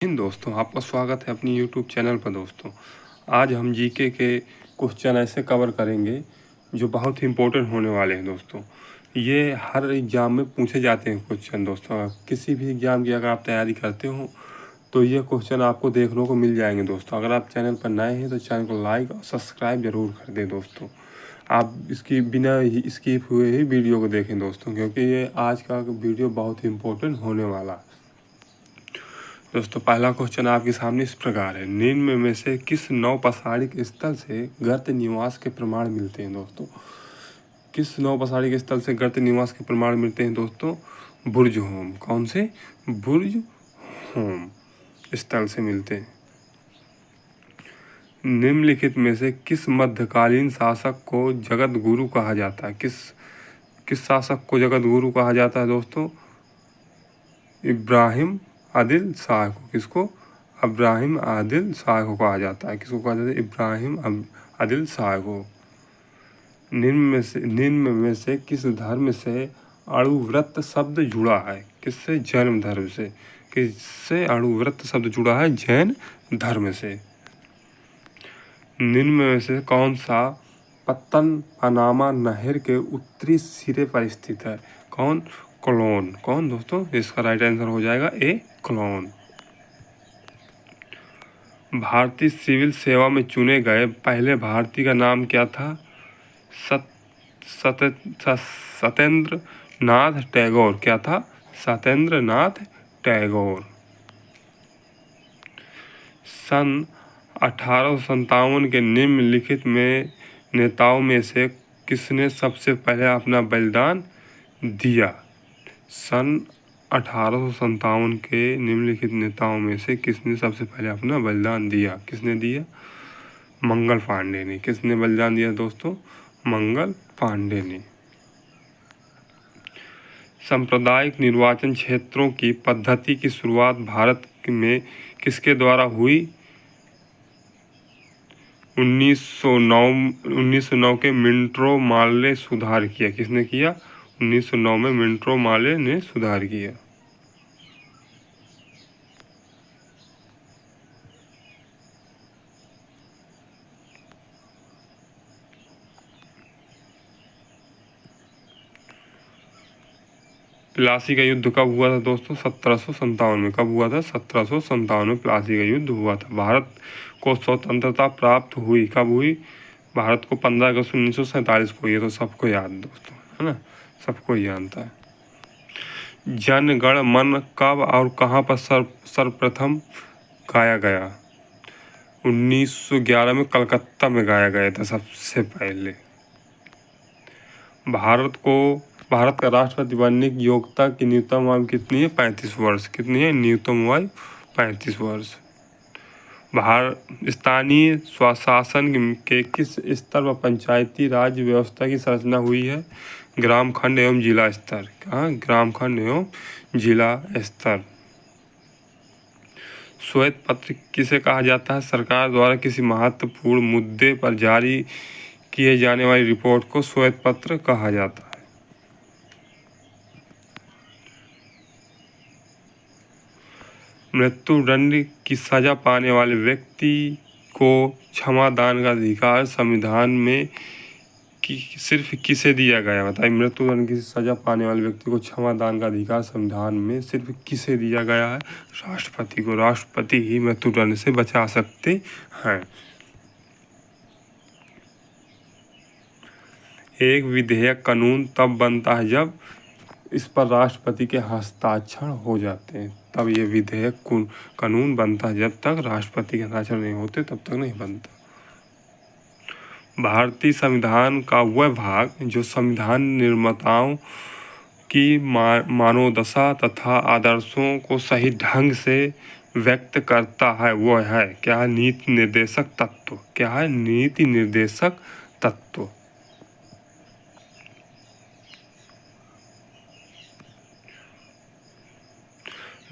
दोस्तों, आपका स्वागत है अपनी यूट्यूब चैनल पर। दोस्तों, आज हम जीके के क्वेश्चन ऐसे कवर करेंगे जो बहुत ही इम्पोर्टेंट होने वाले हैं। दोस्तों, ये हर एग्ज़ाम में पूछे जाते हैं क्वेश्चन। दोस्तों, किसी भी एग्ज़ाम की अगर आप तैयारी करते हो तो ये क्वेश्चन आपको देखने को मिल जाएंगे। दोस्तों, अगर आप चैनल पर नए हैं तो चैनल को लाइक और सब्सक्राइब ज़रूर कर दें। दोस्तों, आप इसकी बिना स्किप हुए ही वीडियो को देखें दोस्तों, क्योंकि ये आज का वीडियो बहुत ही इम्पोर्टेंट होने वाला है। दोस्तों, पहला क्वेश्चन आपके सामने इस प्रकार है। निम्न में से किस नौपसारिक स्थल से गर्त निवास के प्रमाण मिलते हैं? दोस्तों, किस नौपसारिक स्थल से गर्त निवास के प्रमाण मिलते हैं? दोस्तों, बुर्ज होम। कौन से? बुर्ज होम स्थल से मिलते हैं। निम्नलिखित में से किस मध्यकालीन शासक को जगत गुरु कहा जाता है? किस शासक को जगत गुरु कहा जाता है? दोस्तों, इब्राहिम आदिल शाह को। किसको? इब्राहिम आदिल शाह को कहा जाता है। किसको कहा जाता है? इब्राहिम आदिल शाह को। निम्न में से किस धर्म से अणुव्रत शब्द जुड़ा है? किससे? जैन धर्म से। किससे अणुव्रत शब्द जुड़ा है? जैन धर्म से। निम्न में से कौन सा पत्तन पनामा नहर के उत्तरी सिरे पर स्थित है? कौन? कोलोन। कौन दोस्तों? इसका राइट आंसर हो जाएगा ए, कोलोन। भारतीय सिविल सेवा में चुने गए पहले भारतीय का नाम क्या था? सत्येंद्र नाथ टैगोर। क्या था? सत्येंद्र नाथ टैगोर। सन 1857 के निम्नलिखित में नेताओं में से किसने सबसे पहले अपना बलिदान दिया? सन 1857 के निम्नलिखित नेताओं में से किसने सबसे पहले अपना बलिदान दिया? किसने दिया? मंगल पांडे ने। किसने बलिदान दिया दोस्तों? मंगल पांडे ने। सांप्रदायिक निर्वाचन क्षेत्रों की पद्धति की शुरुआत भारत में किसके द्वारा हुई? 1909 के मिंटो मार्ले सुधार किया। किसने किया? 1909 में मिंटो मार्ले ने सुधार किया। प्लासी का युद्ध कब हुआ था दोस्तों? 1757 में। कब हुआ था? 1757 में प्लासी का युद्ध हुआ था। भारत को स्वतंत्रता प्राप्त हुई कब हुई? भारत को 15 अगस्त 1947 को। ये तो सबको याद दोस्तों, है ना, सबको जानता है। जन गण मन कब और कहाँ पर सर्वप्रथम गाया गया? 1911 में कलकत्ता में गाया गया था सबसे पहले। भारत का राष्ट्रपति बनने की योग्यता की न्यूनतम आयु कितनी है? 35 वर्ष। कितनी है न्यूनतम आयु? 35 वर्ष। स्थानीय स्वशासन के किस स्तर पर पंचायती राज व्यवस्था की संरचना हुई है? ग्राम खंड एवं जिला स्तर। कहाँ? ग्राम खंड एवं जिला स्तर। श्वेत पत्र किसे कहा जाता है? सरकार द्वारा किसी महत्वपूर्ण मुद्दे पर जारी किए जाने वाली रिपोर्ट को श्वेत पत्र कहा जाता है। मृत्युदंड की सजा पाने वाले व्यक्ति को क्षमा दान का अधिकार संविधान में सिर्फ किसे दिया गया? बताइए, मृत्युदंड की सजा पाने वाले व्यक्ति को क्षमा दान का अधिकार संविधान में सिर्फ किसे दिया गया है? राष्ट्रपति को। राष्ट्रपति ही मृत्युदंड से बचा सकते हैं। एक विधेयक कानून तब बनता है जब इस पर राष्ट्रपति के हस्ताक्षर हो जाते हैं, तब ये विधेयक कानून बनता है। जब तक राष्ट्रपति के हस्ताक्षर नहीं होते तब तक नहीं बनता। भारतीय संविधान का वह भाग जो संविधान निर्माताओं की मनोदशा तथा आदर्शों को सही ढंग से व्यक्त करता है, वो है क्या? नीति निर्देशक तत्व। क्या है? नीति निर्देशक तत्व।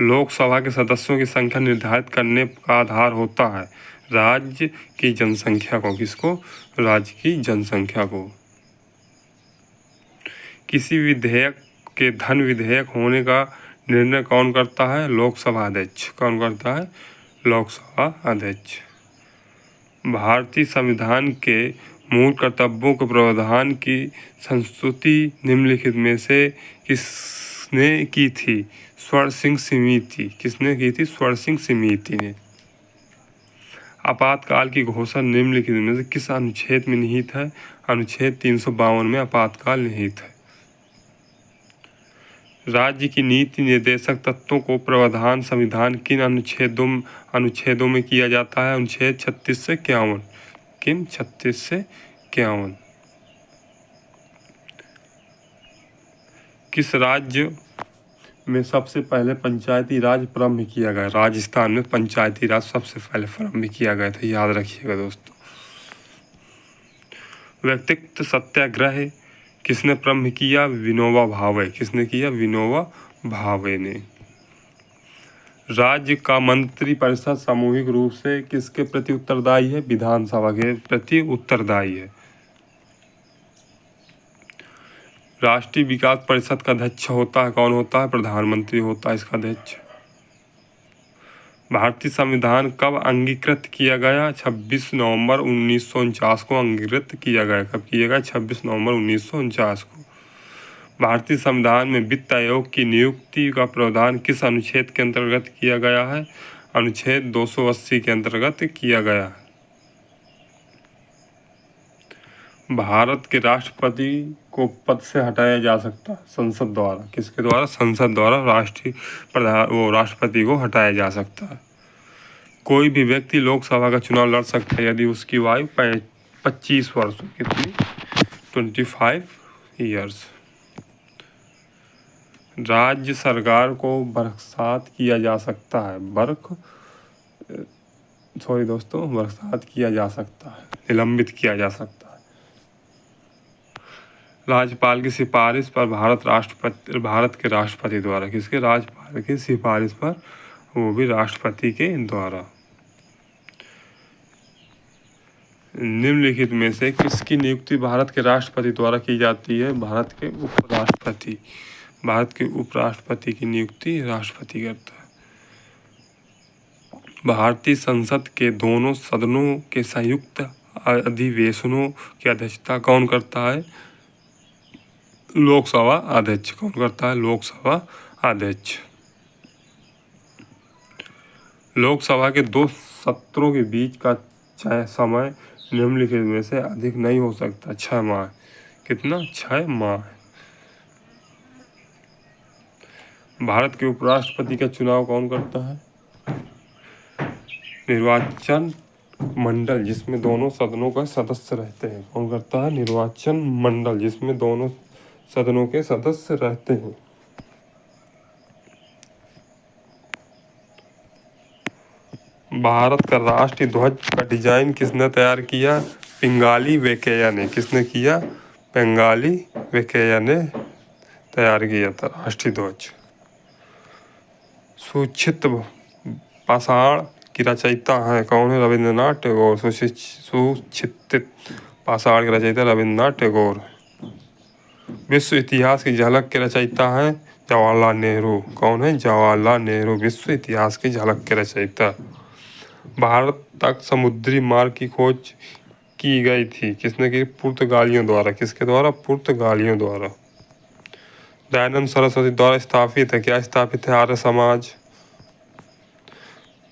लोकसभा के सदस्यों की संख्या निर्धारित करने का आधार होता है राज्य की जनसंख्या को। किसको? राज्य की जनसंख्या को। किसी विधेयक के धन विधेयक होने का निर्णय कौन करता है? लोकसभा अध्यक्ष। कौन करता है? लोकसभा अध्यक्ष। भारतीय संविधान के मूल कर्तव्यों के प्रावधान की संस्तुति निम्नलिखित में से किसने की थी? स्वर्ण सिंह समिति। किसने की थी? स्वर्ण सिंह समिति ने। आपातकाल की घोषणा निम्नलिखित में से किस अनुच्छेद में निहित है? अनुच्छेद 352 में आपातकाल निहित है। राज्य की नीति निर्देशक तत्वों को प्रावधान संविधान किन अनुच्छेदों में किया जाता है? अनुच्छेद 36 से 51। किन? 36 से 51। किस राज्य में सबसे पहले पंचायती राज प्रारंभ किया गया? राजस्थान में पंचायती राज सबसे पहले प्रारंभ किया गया था, याद रखिएगा दोस्तों। व्यक्तित्व सत्याग्रह किसने प्रारंभ किया? विनोबा भावे। किसने किया? विनोबा भावे ने। राज्य का मंत्री परिषद सामूहिक रूप से किसके प्रति उत्तरदायी है? विधानसभा के प्रति उत्तरदायी है। राष्ट्रीय विकास परिषद का अध्यक्ष होता है, कौन होता है? प्रधानमंत्री होता है इसका अध्यक्ष। भारतीय संविधान कब अंगीकृत किया गया? 26 नवंबर 1949 को अंगीकृत किया गया। कब किया गया? 26 नवंबर 1949 को। भारतीय संविधान में वित्त आयोग की नियुक्ति का प्रावधान किस अनुच्छेद के अंतर्गत किया गया है? अनुच्छेद 280 के अंतर्गत किया गया है। भारत के राष्ट्रपति को पद से हटाया जा सकता है संसद द्वारा। किसके द्वारा? संसद द्वारा राष्ट्रपति को हटाया जा सकता है। कोई भी व्यक्ति लोकसभा का चुनाव लड़ सकता है यदि उसकी आयु 25 वर्ष। कितनी? 25 ईयर्स। राज्य सरकार को बर्खास्त किया जा सकता है। बर्खास्त किया जा सकता है, निलंबित किया जा सकता है। राज्यपाल की सिफारिश पर भारत के राष्ट्रपति द्वारा। किसके? राज्यपाल की सिफारिश पर, वो भी राष्ट्रपति के द्वारा। निम्नलिखित में से किसकी नियुक्ति भारत के राष्ट्रपति द्वारा की जाती है? भारत के उपराष्ट्रपति। भारत के उपराष्ट्रपति की नियुक्ति राष्ट्रपति करता है। भारतीय संसद के दोनों सदनों के संयुक्त अधिवेशनों की अध्यक्षता कौन करता है? लोकसभा अध्यक्ष। कौन करता है? लोकसभा अध्यक्ष। लोकसभा के 2 सत्रों के बीच का समय निम्नलिखित में से अधिक नहीं हो सकता। 6 माह। कितना? 6 माह। भारत के उपराष्ट्रपति का चुनाव कौन करता है? निर्वाचन मंडल, जिसमें दोनों सदनों का सदस्य रहते हैं। कौन करता है? निर्वाचन मंडल, जिसमें दोनों सदनों के सदस्य रहते हैं। भारत का राष्ट्रीय ध्वज का डिजाइन किसने तैयार किया? पिंगाली वेंकैया ने। किसने किया? पिंगाली वेंकैया ने तैयार किया था राष्ट्रीय ध्वज। सुचित पाषाण की रचयिता है कौन है? रविंद्रनाथ टैगोर। सुचित पाषाण की रचयिता रविंद्रनाथ टैगोर। विश्व इतिहास की झलक के रचयिता है जवाहरलाल नेहरू। कौन है? जवाहरलाल नेहरू विश्व इतिहास की झलक के रचयिता। भारत तक समुद्री मार्ग की खोज की गई थी। किसने की? पुर्तगालियों द्वारा। किसके द्वारा? पुर्तगालियों द्वारा। दयानंद सरस्वती द्वारा स्थापित है। क्या स्थापित है? आर्य समाज।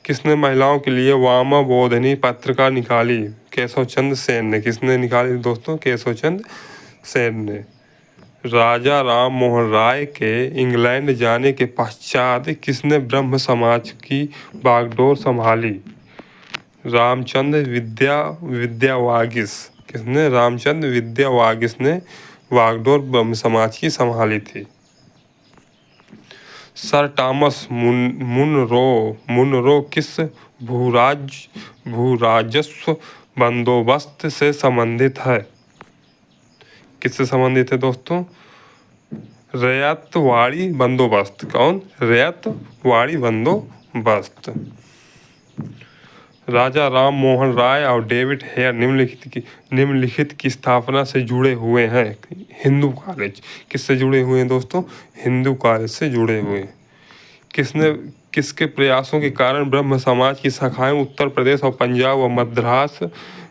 किसने महिलाओं के लिए वामा बोधिनी पत्रिका निकाली? केशव चंद्र सेन ने। किसने निकाली दोस्तों? केशव चंद्र सेन ने। राजा राम मोहन राय के इंग्लैंड जाने के पश्चात किसने ब्रह्म समाज की बागडोर संभाली? रामचंद्र विद्यावागिस। किसने? रामचंद्र विद्यावागिस ने बागडोर ब्रह्म समाज की संभाली थी। सर टॉमस मुनरो किस भूराजस्व बंदोबस्त से संबंधित है? किससे संबंधित है दोस्तों? रैयतवाड़ी बंदोबस्त। कौन? रैयतवाड़ी बंदोबस्त। राजा राम मोहन राय और डेविड हेयर निम्नलिखित की स्थापना से जुड़े हुए हैं। हिंदू कॉलेज। किससे जुड़े हुए हैं दोस्तों? हिंदू कॉलेज से जुड़े हुए हैं। किसके प्रयासों के कारण ब्रह्म समाज की शाखाएं उत्तर प्रदेश और पंजाब और मद्रास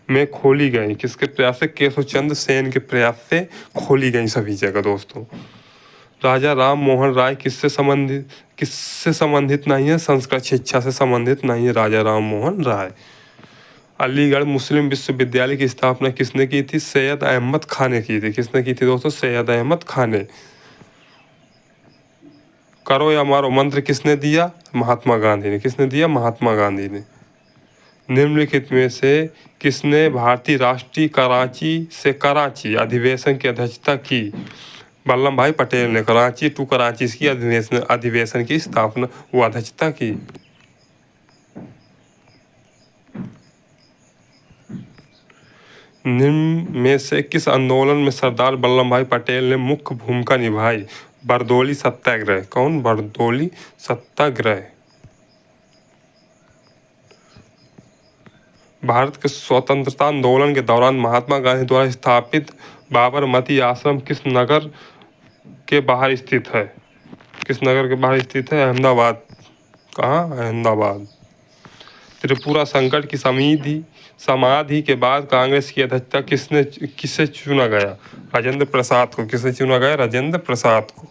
में खोली गई? किसके प्रयास से? केशव चंद्र सेन के प्रयास से खोली गई सभी जगह दोस्तों। राजा राम मोहन राय किससे संबंधित नहीं है? संस्कृत शिक्षा से संबंधित नहीं है राजा राम मोहन राय। अलीगढ़ मुस्लिम विश्वविद्यालय की स्थापना किसने की थी? सैयद अहमद खान ने की थी। किसने की थी दोस्तों? सैयद अहमद खान ने। करो या मारो मंत्र किसने दिया? महात्मा गांधी ने। किसने दिया? महात्मा गांधी ने। निम्नलिखित में से किसने भारतीय राष्ट्रीय कराची अधिवेशन की अध्यक्षता की? वल्लभ भाई पटेल ने कराची टू कराची की अधिवेशन की स्थापना व अध्यक्षता की। निम्न में से किस आंदोलन में सरदार वल्लभ भाई पटेल ने मुख्य भूमिका निभाई? बरदौली सत्याग्रह। कौन? बरदौली सत्याग्रह। भारत के स्वतंत्रता आंदोलन के दौरान महात्मा गांधी द्वारा स्थापित बाबरमती आश्रम किस नगर के बाहर स्थित है? किस नगर के बाहर स्थित है? अहमदाबाद। कहाँ? अहमदाबाद। त्रिपुरा संकट की समाधि के बाद कांग्रेस की अध्यक्षता किसे चुना गया? राजेंद्र प्रसाद को। किसे चुना गया? राजेंद्र प्रसाद को।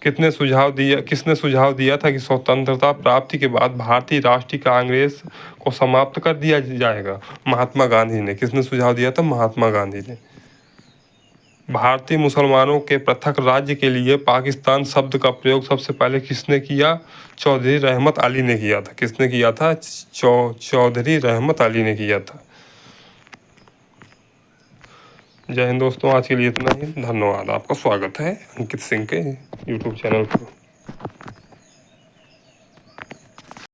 किसने सुझाव दिया था कि स्वतंत्रता प्राप्ति के बाद भारतीय राष्ट्रीय कांग्रेस को समाप्त कर दिया जाएगा? महात्मा गांधी ने। किसने सुझाव दिया था? महात्मा गांधी ने। भारतीय मुसलमानों के पृथक राज्य के लिए पाकिस्तान शब्द का प्रयोग सबसे पहले किसने किया? चौधरी रहमत अली ने किया था। किसने किया था? चौधरी रहमत अली ने किया था। जय हिंद दोस्तों, आज के लिए इतना ही। धन्यवाद। आपका स्वागत है अंकित सिंह के यूट्यूब चैनल पर।